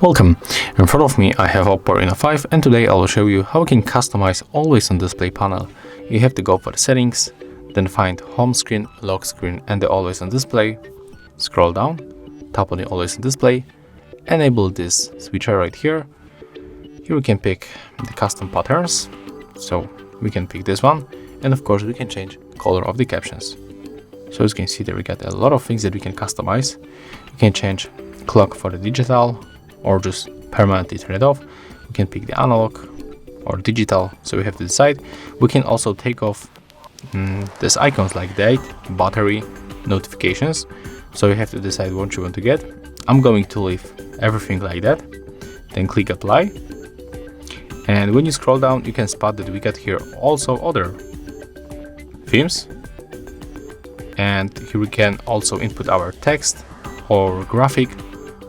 Welcome! In front of me I have OPPO Reno5 and today I will show you how you can customize always on display panel. You have to go for the settings, then find home screen, lock screen and the always on display. Scroll down, tap on the always on display, enable this switcher right here. Here we can pick the custom patterns, so we can pick this one, and of course we can change the color of the captions. So as you can see there we got a lot of things that we can customize. You can change clock for the digital, or just permanently turn it off. We can pick the analog or digital, so we have to decide. We can also take off these icons like date, battery, notifications, so you have to decide what you want to get. I'm going to leave everything like that, then click apply, and when you scroll down you can spot that we got here also other themes, and here we can also input our text or graphic.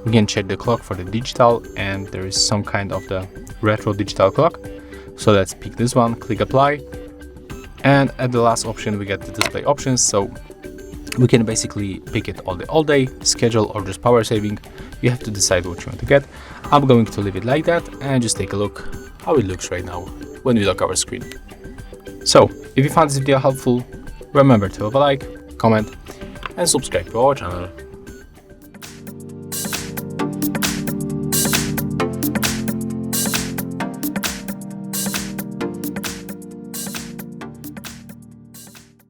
We can check the clock for the digital, and there is some kind of the retro digital clock. So let's pick this one, click apply, and at the last option we get the display options. So we can basically pick it all day, schedule, or just power saving. You have to decide what you want to get. I'm going to leave it like that and just take a look how it looks right now when we lock our screen. So if you found this video helpful, remember to leave a like, comment and subscribe to our channel.